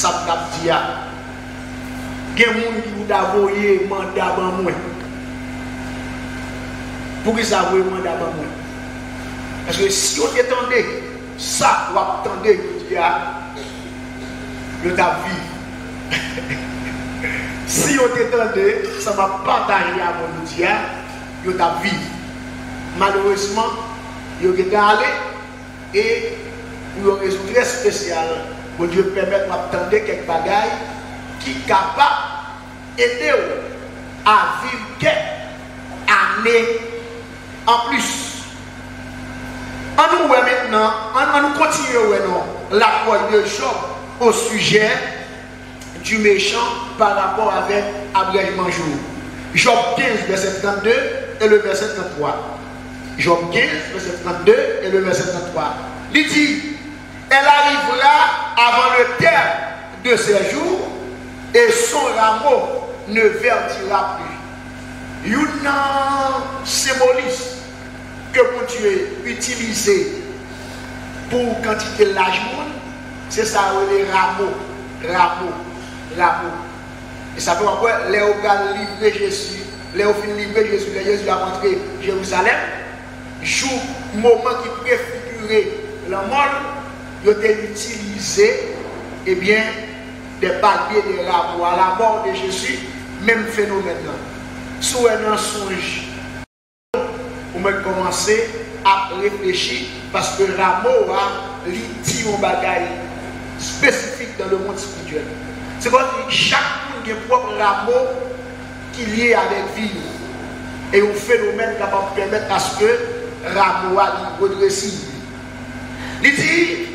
ça m'a dit il y a des gens qui vous envoyé mandat avant moi. Pour qu'ils avouent mandat avant moi. Parce que si on attendait, ça, on attendait, je t'a vu. Si on attendait, ça va partager à mon dia, je t'a vu. Malheureusement, il y a allé et pour une raison très spéciale, pour Dieu permettre d'attendre quelques bagailles qui sont capables d'aider à vivre quelques années en plus. On nous voit maintenant, on nous continue l'approche de Job au sujet du méchant par rapport avec abrègement jour. Job 15, verset 32 et le verset 33. Job 15, verset 32 et le verset 33. Il dit, elle arrivera avant le terme de ses jours et son rameau ne verdira plus. Il y a un symbolisme que mon Dieu utilisé pour quantité de l'âge, c'est ça, les rameaux. Et ça peut avoir les livré Jésus, les livré Jésus a rentré Jérusalem, jour, moment qui préfigurait le monde, il a été utilisé, eh bien, des papiers de rameaux à la mort de Jésus, même phénomène. Sous un songe, on va commencer à réfléchir parce que rameau a dit un bagage spécifique dans le monde spirituel. C'est comme si chaque monde a un propre rameau qui est lié avec vie. Et un phénomène qui va permettre à ce que rameau a redressé. Il dit,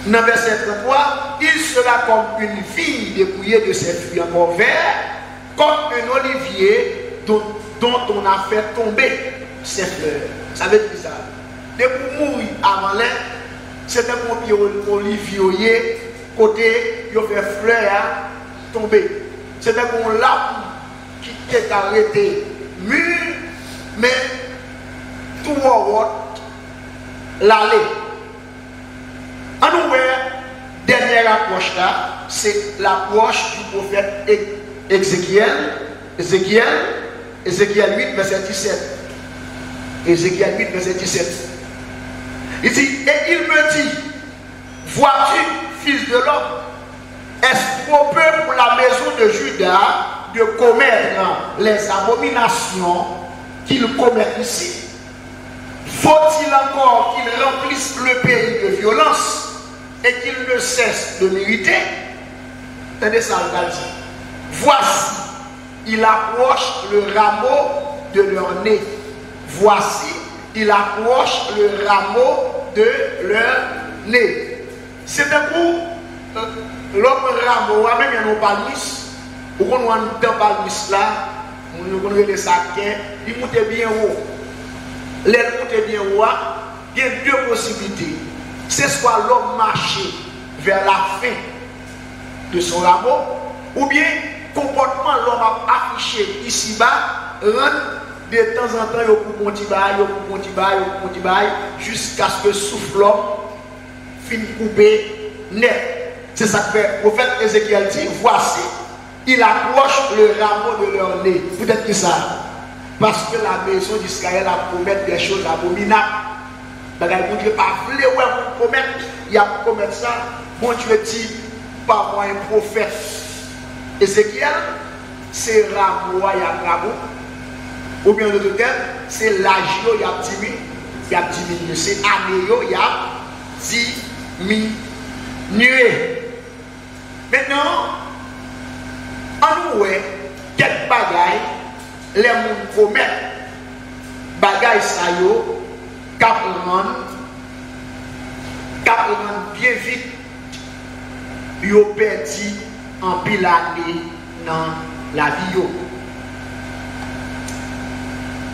dans verset 33, il sera comme une fille dépouillée de ses fruits encore verts, comme un olivier dont on a fait tomber ses fleurs. Ça veut dire ça. Depuis mourir avant l'air, c'est un pompier olivier, côté, il fait fleurs tomber. C'est un bon l'arbre qui est arrêté, mûr, mais tout le monde l'allée. En nous, dernière approche là, c'est l'approche du prophète Ézéchiel 8, verset 17. Ézéchiel 8, verset 17. Il dit, et il me dit, vois-tu, fils de l'homme, est-ce qu'on peut pour la maison de Juda de commettre les abominations qu'ils commettent ici? Faut-il encore qu'ils remplissent le pays de violence et qu'ils ne cessent de mériter? Tenez ça, le dit. Voici, il approche le rameau de leur nez. Voici, il approche le rameau de leur nez. C'est un coup, l'homme rameau, même il y a un palmis, ou qu'on a un palmis là, on connaît les sacs, il monte bien haut. L'aile monte bien haut, il y a deux possibilités. C'est soit l'homme marcher vers la fin de son rameau, ou bien comportement l'homme a affiché ici-bas, rend de temps en temps, il y a jusqu'à ce que souffle l'homme finisse coupé net. C'est ça que fait le prophète Ézéchiel dit, voici, il approche le rameau de leur nez. Peut-être que ça, parce que la maison d'Israël a promis des choses abominables. Mon Dieu pas voulu promettre, il a promis ça. Mon Dieu dit, par moi un prophète. Ézéchiel, c'est rameau, il y a rameau. Ou bien de terme, c'est l'âge qui a diminué. C'est l'année qui a diminué. Maintenant, en nous, quelques bagailles, les gens promettent, bagailles ça yo, cap bien vite, yo perdu en pile année dans la vie yo.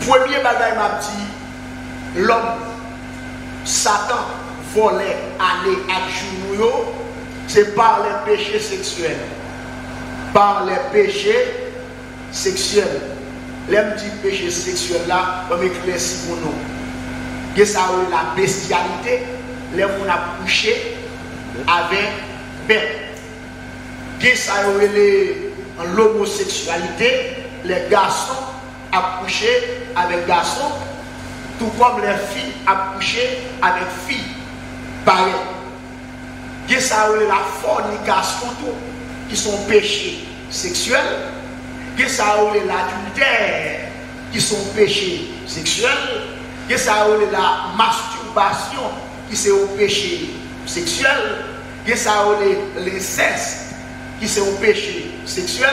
Premier bagaille m'a dit, l'homme, Satan, volait aller à jour, c'est par les péchés sexuels. Par les péchés sexuels. L'aime dit péché sexuel là, on m'éclaircit pour nous. Que ça la bestialité, l'aime on a couché avec Ben, ça l'homosexualité, les garçons accouchent avec garçons, tout comme les filles accouchent avec filles. Pareil. Ça la fornication, qui sont péchés sexuels. Ça l'adultère, qui sont péchés sexuels. Ça la masturbation, qui c'est au péché sexuel. Ça l'inceste, qui c'est au péché sexuel.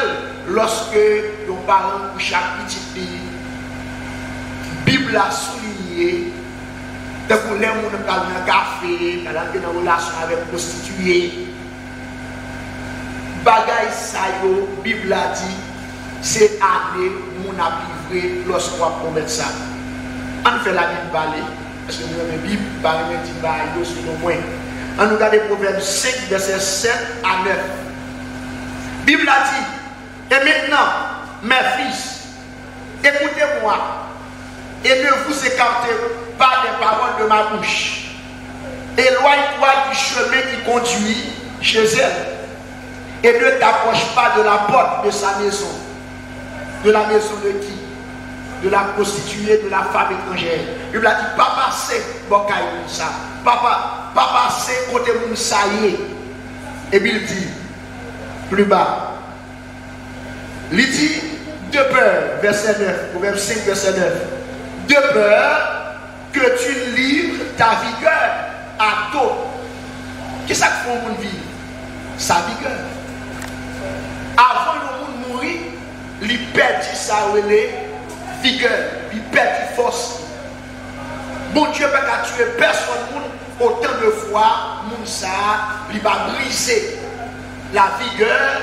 Lorsque nos parents couchent à petite fille, Bible a souligné, de pour les gens qui ont un café, qui ont une relation avec prostituée, bagay sa yo, Bible a dit, c'est année où on a livré lorsqu'on va promettre ça. On fait la Bible parler, parce que nous avons la Bible parler, selon moi. On nous regarde Proverbe 5, verset 7 à 9. Bible a dit, et maintenant, mes fils, écoutez-moi, et ne vous écartez pas des paroles de ma bouche. Éloigne-toi du chemin qui conduit chez elle, et ne t'approche pas de la porte de sa maison. De la maison de qui? De la prostituée, de la femme étrangère. Il a dit, pas passer, bon, ça. Pas passer côté moun ça y est. Et puis il dit, plus bas, il dit, de peur, verset 9, Proverbe 5, verset 9, de peur que tu livres ta vigueur à d'autres. Qu'est-ce que ça fait pour vivre? Sa vigueur. Avant le monde mourir, il perdit sa vigueur, il perdit force. Bon Dieu peut pas tuer personne autant de fois, moun ça, il va briser la vigueur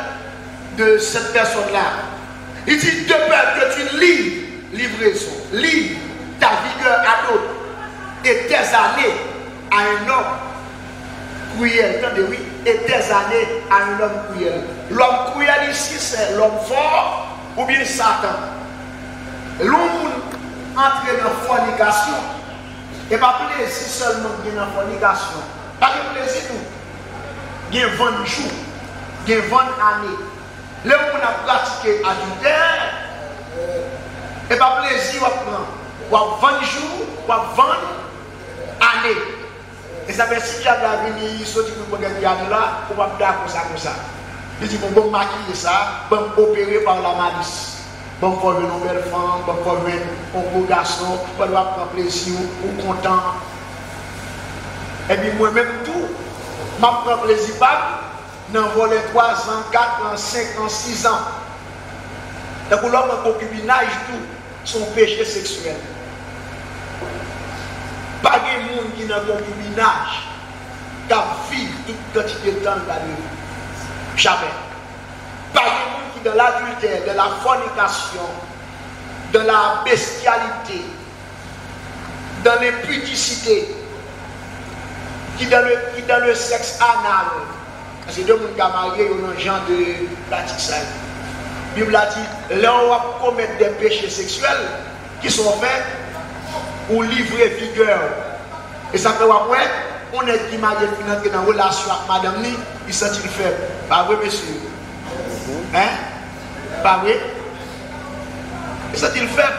de cette personne-là. Il dit de peur que tu livres livraison, livre ta vigueur à d'autres et tes années à un homme cruel. Attendez, oui, et tes années à un homme cruel. L'homme cruel ici, c'est l'homme fort ou bien Satan. L'homme entre dans la fornication. Et pas plaisir seulement dans la fornication. Pas de plaisir tout. Il y a 20 jours, il y a 20 années. Le monde a pratiqué adultère. Et pas plaisir à prendre. 20 jours, 20 années. Et ça fait si j'avais venu, il saute pour me gagner là, on va me faire comme ça. Il dit, bon, maquiller ça, bon, opérer par la malice. Bon, pour une nouvelle femme, bon, pour un beau garçon, on va prendre plaisir, ou content. Et puis moi-même tout, je prends plaisir pas dans voler 3 ans, 4 ans, 5 ans, 6 ans. Et pour l'homme en concubinage, tout, son péché sexuel. Pas de monde qui est dans le concubinage, qui vit toute quantité de temps dans la vie. Jamais. Pas de monde qui est dans l'adultère, de la fornication, de la bestialité, dans l'impudicité, qui est dans le sexe anal. Parce que deux personnes qui sont mariées ont un genre de pratique ça. La Bible a dit, là on va commettre des péchés sexuels qui sont faits ou livrer vigueur. Et ça fait après, on est qui m'a dit dans une relation avec madame ni, il sentit le faible. Pas vrai, monsieur? Hein? Pas vrai? Il sentit le faible.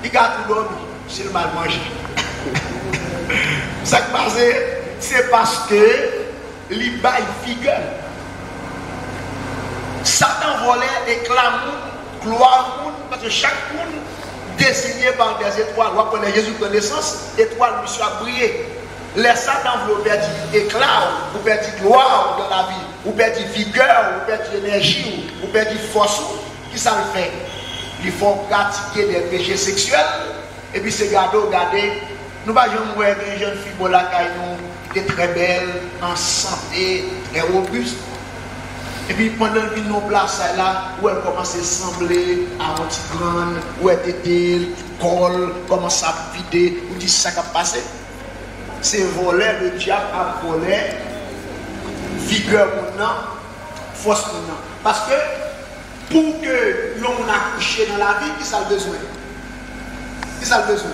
Il garde tout dormi. C'est le mal mangé. Ça qui passe, c'est parce que il baille vigueur. Satan volait et clame, gloire, parce que chaque monde désigné par des étoiles. Vous connaissez Jésus connaissance, étoile monsieur a brillé. Les Satan vous perdez éclat, vous perdez gloire dans la vie, vous perdez vigueur, vous perdez énergie, vous perdez force. Qui ça le fait? Il faut pratiquer des péchés sexuels et puis c'est garder. Nous ne pouvons pas voir une jeune fille qui est très belle, en santé, très robuste. Et puis pendant le vin, place là, où elle commence à sembler à un petit grande, où elle était, colle, commence à vider, où dit ça qui a passé. C'est voler, le diable a volé, vigueur maintenant, force maintenant. Parce que pour que l'homme a couché dans la vie, qui ça a besoin? Qui ça a besoin?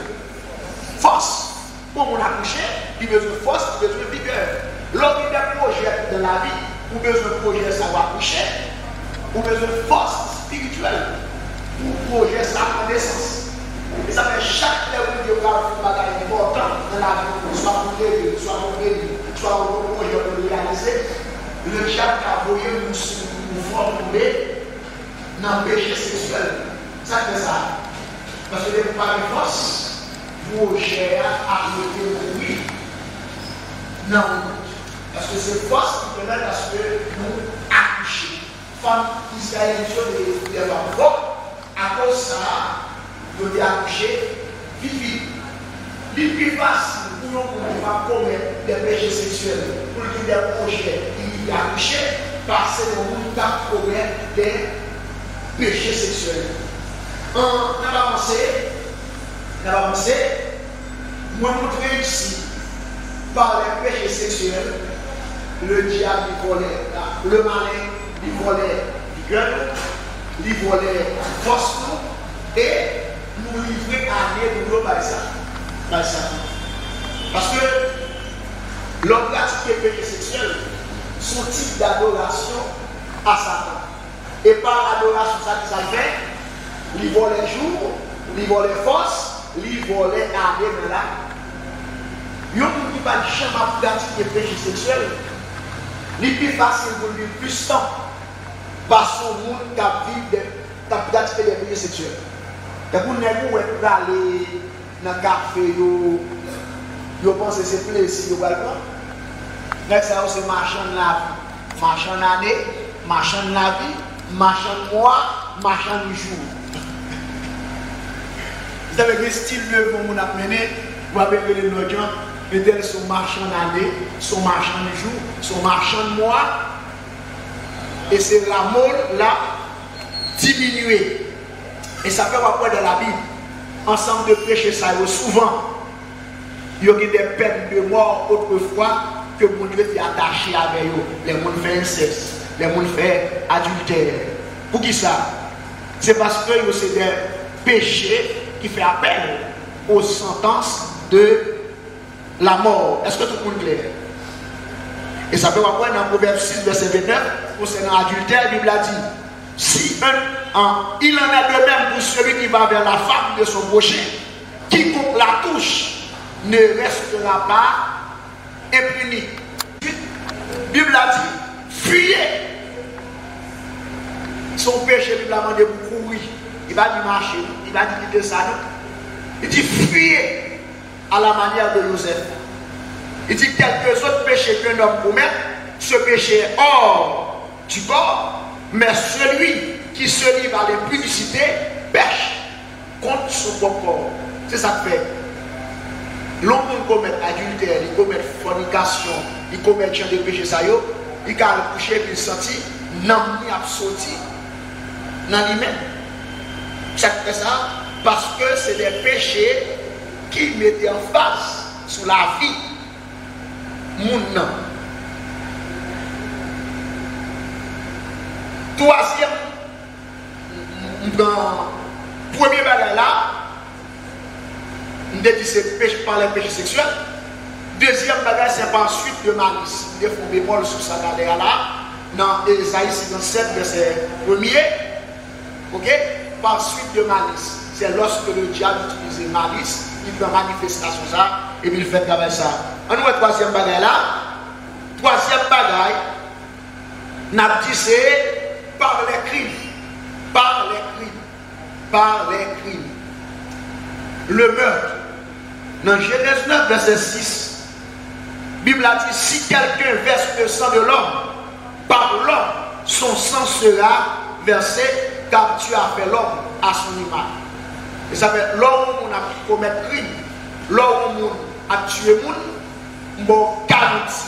Force. Pour mon accoucher, il a besoin de force, il a besoin de vigueur. L'homme a des projets dans la vie. ou besoin de projet, ça va coucher, ou besoin de force spirituelle, ou projet, ça prend naissance. Et ça fait chaque géographie une bataille importante dans la vie, soit pour Dieu, soit pour béni, soit pour le projet de réaliser. Le diable a voulu nous former dans le péché sexuel. Ça fait ça. Parce que les pas de force, pour gérer à le oui. Non. Parce que c'est force qui permet à ce que nous accouchions. Femmes israéliennes des femmes à cause de ça, nous devons accoucher vite. Le plus facile pour nous pouvoir commettre des péchés sexuels, pour qu'il y ait des projets, il y a accouché, parce que nous devons commettre des péchés sexuels. On a avancé, moi je réussi par les péchés sexuels, le diable il volait, le malin il volait du gueule, il volait force et nous livrer à nous par ça. Parce que l'homme pratique les péchés sexuels, son type d'adoration à Satan. Et par l'adoration, ça fait, il volait jour, il volait force, il volait armée dans la. Il n'y a pas de jamais pratiquer les péchés sexuels. Il est plus facile pour lui plus temps parce que le monde qui pratique les péchés sexuels. Et pour nous aller dans le café, vous pensez que c'est plaisir. Ça, c'est marchand de la vie, marchand d'année, marchand de la vie, marchand de mois, marchand de jour. Vous avez le style de vie que vous avez mené, vous avez appelé nos gens, peut-être son marchand d'année, son marchand de jour, son marchand de mois. Et c'est la mort là diminuée. Et ça fait quoi dans la Bible? Ensemble de péchés, ça souvent. Il y a des peines de mort autrefois que mon Dieu est attaché avec eux. Les gens font inceste, les gens font adultère. Pour qui ça? C'est parce que c'est des péchés qui font appel aux sentences de la mort. Est-ce que tout le monde est clair? Et ça peut voir dans Proverbe 6, verset 29, concernant l'adultère, la Bible a dit, si il en est de même pour celui qui va vers la femme de son prochain, quiconque la touche ne restera pas impuni. La Bible a dit, fuyez. Son péché, la Bible a demandé pour courir. Il va dire marcher, il va dire quitter ça. Il dit fuyez à la manière de Joseph. Il dit quelques autres péchés qu'un homme commet, ce péché est hors du corps, mais celui qui se livre à l'impudicité pêche contre son propre corps. C'est ça que fait. L'homme qui commet adultère, il commet fornication, il commet des péchés, il a le coucher, il sentit, n'a pas sorti dans lui-même. Ça fait ça parce que c'est des péchés qui mettent en face sur la vie. Moun. Troisième, dans le premier bagage là, on dit que c'est péché par les péchés sexuels. Deuxième bagage, c'est par suite de malice. Il faut bémol sur ça là, dans Ésaïe 57, verset 1er. Ok? Par suite de malice. C'est lorsque le diable utilise malice, il fait manifestation ça, et puis il fait travail ça. On voit le troisième bagage là. Troisième bagage, n'a dit c'est par les crimes. Par les crimes. Par les crimes. Le meurtre. Dans Genèse 9, verset 6, la Bible a dit, si quelqu'un verse le sang de l'homme, par l'homme, son sang sera versé, car tu as fait l'homme à son image. Et ça fait l'homme où on a commis crime, l'homme où on a tué le monde, bon, garanti.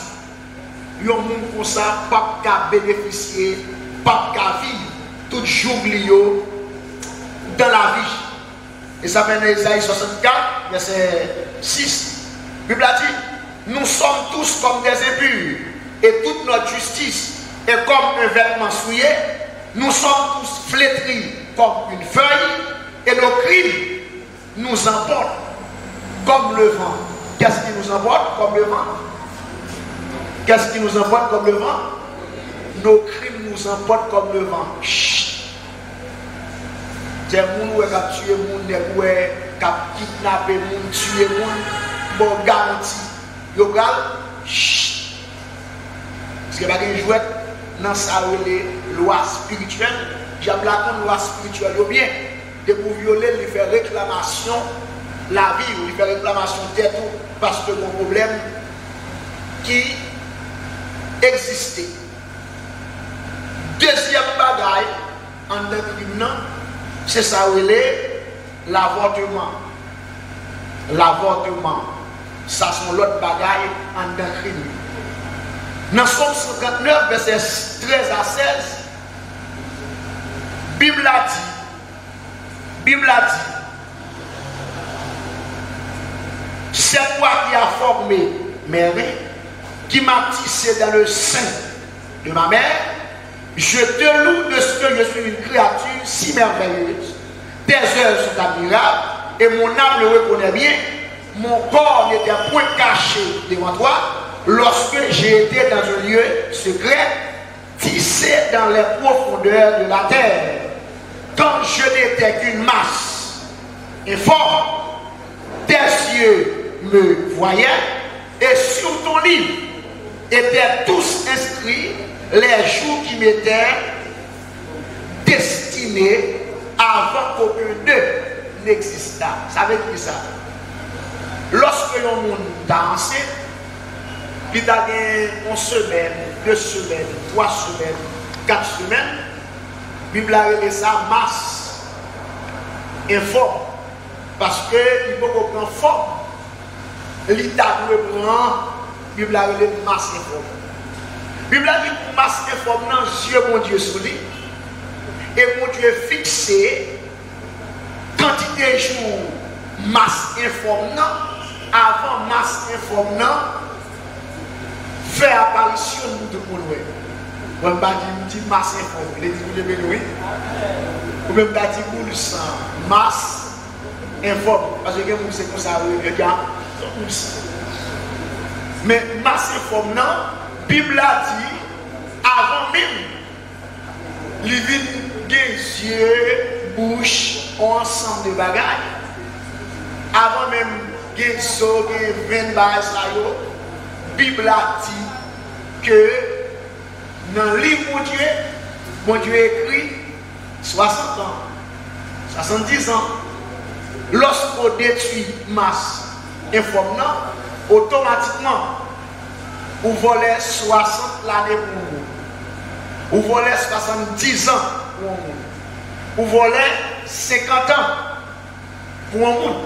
Il y a un monde comme ça, pas qu'à bénéficier, pas qu'à vivre, tout jour dans la vie. Et ça fait dans Isaïe 64, verset 6. La Bible a dit, nous sommes tous comme des impurs, et toute notre justice est comme un vêtement souillé. Nous sommes tous flétris comme une feuille, et nos crimes nous emportent comme le vent. Qu'est-ce qui nous emporte comme le vent? Qu'est-ce qui nous emporte comme le vent? nos crimes nous emportent comme le vent. C'est moun qui a tué moun, qui a kidnappé moun, tué moun, bon garanti. Yo gal, parce que pas de jouet dans sa loi spirituelle, j'ai la loi spirituelle ou bien de vous violer, lui faire réclamation la vie, ou lui faire réclamation tête parce que mon problème qui existait. Deuxième bagaille en tant que c'est ça où il est l'avortement. L'avortement, ça sont l'autre bagaille en tant que crime. Dans Somme 59, verset 13 à 16, Bible a dit, c'est toi qui as formé mes reins, qui m'as tissé dans le sein de ma mère. Je te loue de ce que je suis une créature si merveilleuse. Tes œuvres sont admirables et mon âme le reconnaît bien. Mon corps n'était point caché devant toi lorsque j'ai été dans un lieu secret, tissé dans les profondeurs de la terre. Quand je n'étais qu'une masse informe, tes yeux me voyaient et sur ton livre étaient tous inscrits les jours qui m'étaient destinés avant qu'aucun d'eux n'existât. Ça veut dire ça. Lorsque l'on monde dansé, il y a une semaine, 2 semaines, 3 semaines, 4 semaines, la Bible a révélé ça masse informe. Parce que il faut qu'on prenne forme. L'État doit prendre, la Bible a révélé masse informe. La Bible a dit que masse informe, non, Dieu, mon Dieu, sur lui. Et mon Dieu fixé, quantité de jours, masse informe, non, avant masse informe, non, fait apparition de tout le monde. On va dire masse informe, les dit oui. Ou même dire boule sang, masse informe. Parce que c'est comme ça, regarde, mais masse informe, non, la Bible a dit, avant même, les yeux, bouche, ensemble de bagages. Avant même, les so, les 20 bagages, la Bible a dit que dans le livre de mon Dieu écrit 60 ans, 70 ans. Lorsqu'on détruit masse informe, automatiquement, vous volez 60 l'année pour vous. Vous volez 70 ans pour un monde. Vous volez 50 ans pour un monde.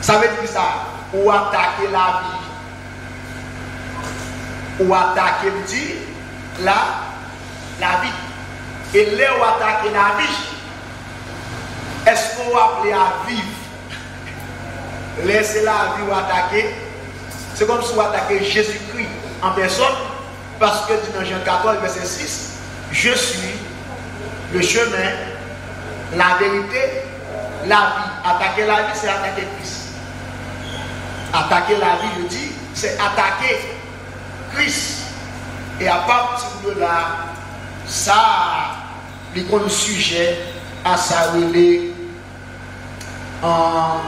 Ça veut dire ça. Ou attaquer la vie. Ou attaquer la vie. Et là où attaquer la vie, est-ce qu'on va appeler à vivre? Laissez la vie ou attaquer. C'est comme si vous attaquez Jésus-Christ en personne. Parce que dans Jean 14, verset 6, je suis le chemin, la vérité, la vie. Attaquer la vie, c'est attaquer Christ. Attaquer la vie, je dis, c'est attaquer Christ. Et à partir de là, ça, il y a un sujet à sa relais en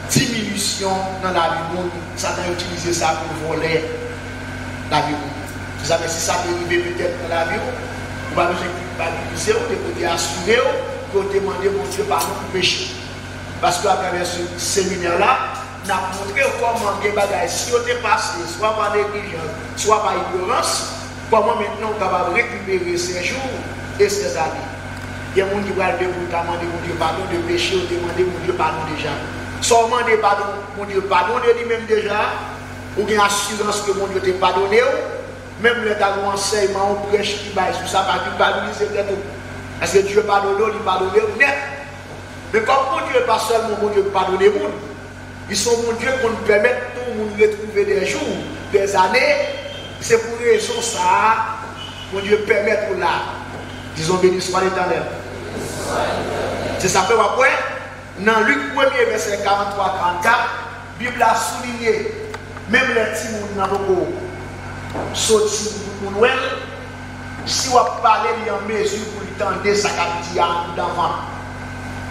diminution dans la vie du monde. Ça a utilisé ça pour voler la vie du monde. Vous savez, si ça peut arriver peut-être dans la vie, vous n'avez pas besoin de culpabiliser, vous devez assurer, vous devez demander mon Dieu pardon pour péché. Parce qu'à travers ce séminaire-là, on a montré comment les bagages, si on est passé, soit par négligence, soit par ignorance, comment maintenant on est capable de récupérer ces jours et ces années. Il y a des gens qui vont demander mon Dieu pardon de péché, ou demander mon Dieu pardon déjà. Soit demander pardon, mon Dieu pardon de lui-même déjà, ou bien assurance que mon Dieu t'a pardonné. Même le temps où enseignement, on prêche qui va sur ça, pas culpabiliser peut-être. Parce que Dieu pardonne, il pardonne net. Mais comme mon Dieu, pas seulement mon Dieu pardonne les gens, ils sont mon Dieu pour nous permettre tout le monde de retrouver des jours, des années. C'est pour raison ça, mon Dieu permet pour là. Disons béni soit l'Éternel. C'est ça que vous après, dans Luc 1er, verset 43-44, la Bible a souligné, même les petits gens n'ont pas sorti pour nous, si on parle en mesure pour tenter ça qu'a dit devant.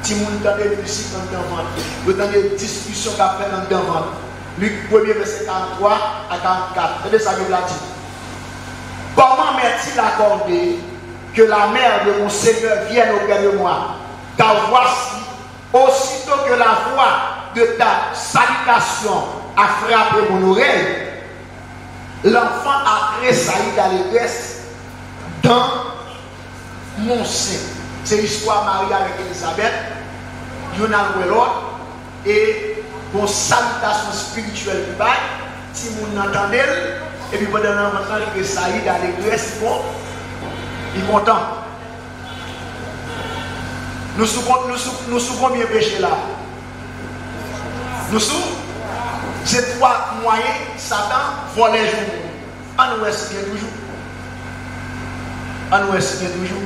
Si on entend des musiques devant, vous entendez des discussions qu'a fait devant. Luc 1er verset 43 à 44. C'est ça qu'il a dit. Comment m'est-il accordé que la mère de mon Seigneur vienne auprès de moi? Car voici, aussitôt que la voix de ta salutation a frappé mon oreille, l'enfant a tressailli d'allégresse dans mon sein. C'est l'histoire Marie avec Elisabeth, Yonan ou l'autre, et bon salutation spirituelle du bail, si vous entendez, et puis pendant un moment, il tressaillit d'allégresse, bon, il est content. Nous sous combien péché là? Nous sous ces trois moyens, Satan vole les jours. On nous espère toujours. On nous espère toujours.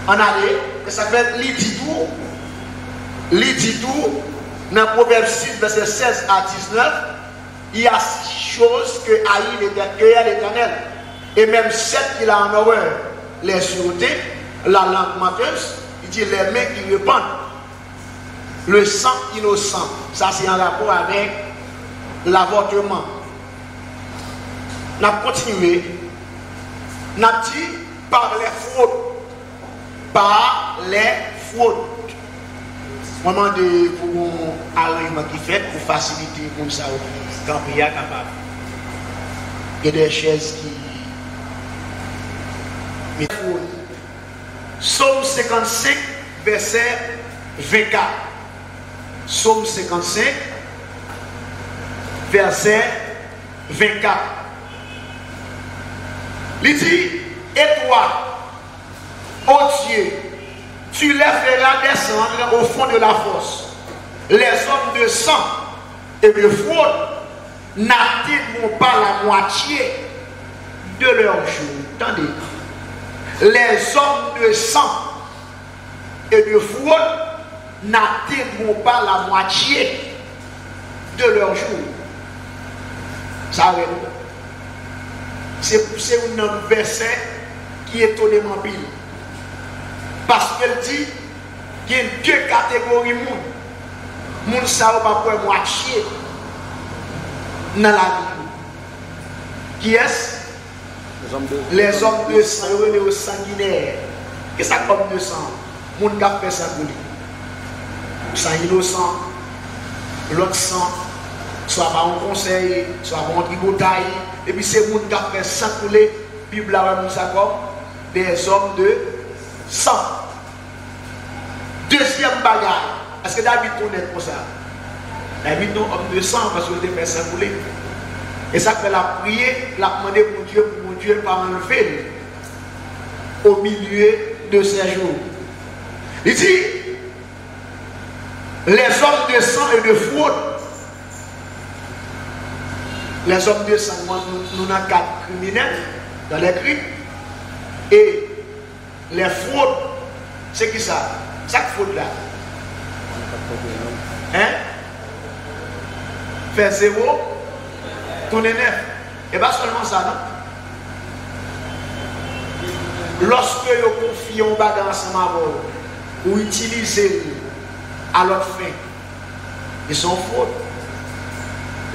On allait, et ça fait l'idit tout, dans Proverbe 6, verset 16 à 19, il y a choses que haït l'Éternel. Et même celles qu'il a en horreur, les sûretés, la langue menteuse, il dit les mains qui répandent, le sang innocent. Ça, c'est en rapport avec l'avortement. On a continué. On a dit par les fraudes. Par les fraudes. Moment de pour un arrangement qui fait pour faciliter comme ça, quand il y a capable. Il y a des chaises qui. Psaume 55, verset 24. Psaume 55, verset 24. Il dit, et toi, ô Dieu, tu les feras descendre au fond de la fosse. Les hommes de sang et de fraude n'atteindront pas la moitié de leur jour. Attendez. Les hommes de sang et de fraude n'atteindront pas la moitié de leur jour. Ça arrive. C'est un verset qui est étonnamment pile. Parce qu'elle dit qu'il y a deux catégories de monde. Monde ça va pas pour moitié dans la vie. Qui est-ce? Les hommes de sang, les sanguinaires. Qu'est-ce que ça comme de sang? Monde qui a fait ça pour lui. Sang innocent, l'autre sang, soit par un conseil, soit par un tribotaille. Et puis c'est monde qui a fait ça pour lui. Bible là, ça comme des hommes de sang. Deuxième bagarre. Est-ce que David connaît pour ça? David non homme de sang parce qu'il a fait ça pour lui. Et ça fait la prière, la demander pour mon Dieu pas enlever au milieu de ces jours. Il dit, les hommes de sang et de fraude, les hommes de sang, nous avons 4 criminels dans les crimes, et les fraudes, c'est qui ça? Chaque fraude là. Hein? Faire 0, tourner 9. Et pas seulement ça, non? Lorsque vous confiez un bagage ensemble ou utilisez à leur fin, ils sont fraudes.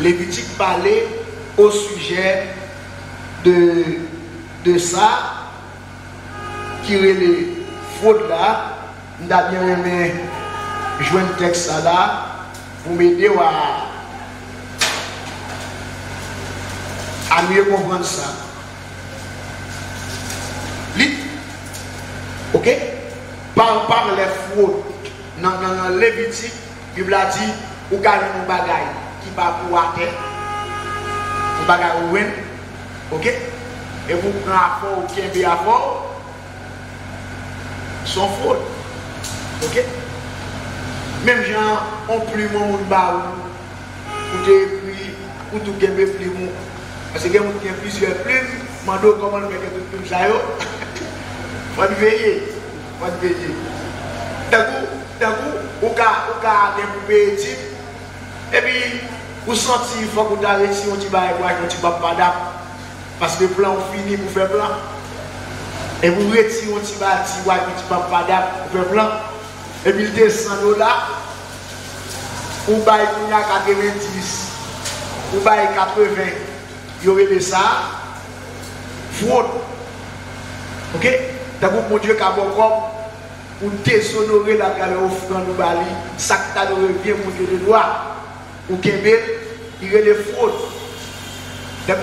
Lévitique parlait au sujet de ça, qui est les fraudes là. Nous avons bien aimé jouer un texte là pour m'aider à mieux comprendre ça. Ok? Par les fraudes, dans Lévitique, la Bible a dit, vous gagnez un bagage qui va pour la terre, un bagage ruin, ok? Et vous prenez à fort ou qui est bien à fort, sont fraudes, ok? Même gens ont plus mon baou, ou écrit, ou tout gagner plus mon. Parce que il y a plusieurs plumes, mando comment on fait que tout plume ça yo. Faut veiller. D'un coup, au cas des poupées type, et puis vous sentez il faut que vous arrêtiez un petit bail, un petit pas d'âme. Parce que le plan fini pour faire plan. Et vous retirez un petit bâti, un petit papa pour faire plan. Et puis il descend là. Ou bail 90, ou bail 80, il y aurait ça. Fraude. Ok? T'as pour mon Dieu qui a bon comme ou déshonorer la galère offrande ou bali, ça que t'as revient mon Dieu de droit. Ou Kembel, il y a des fraudes.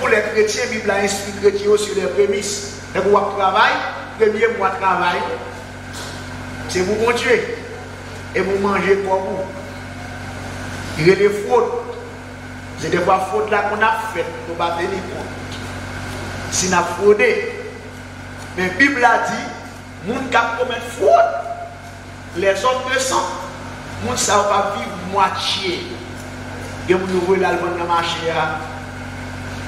Pour les chrétiens, la Bible a instruit les chrétiens sur les prémices. Pour le travail, premier mois de travail, c'est vous mon Dieu. Et vous mangez pour vous. Il y a des fraudes. C'est des fois fraudes là qu'on a faites. Nous ne pouvons pas tenir compte. Si nous avons fraudé, mais la Bible a dit, les gens qui commettent fraude, les hommes de sang, les gens ne savent pas vivre moitié. Il y a des gens qui dans le marché,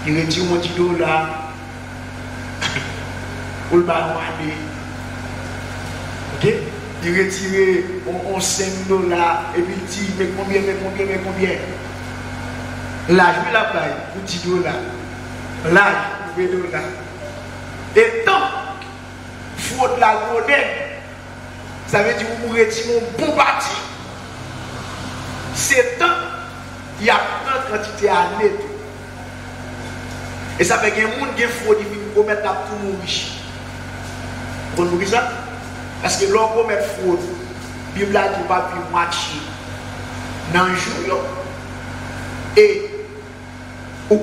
il retire mon petit dollar pour le ballon. Ok? Il retire 5 dollars et puis il dit mais combien. Là, je vais la paye pour 10 dollars. Là, je vais 20 dollars. Et tant, fraude la monnaie, ça veut dire que vous retirez un bon bâti. C'est tant, il y a une quantité à net. Et ça fait qu'il y a des gens qui fraude, ils viennent commettre la tout mourir. Vous comprenez ça? Parce que l'on commet fraude, la Bible a dit pas plus matcher dans le jour. Et au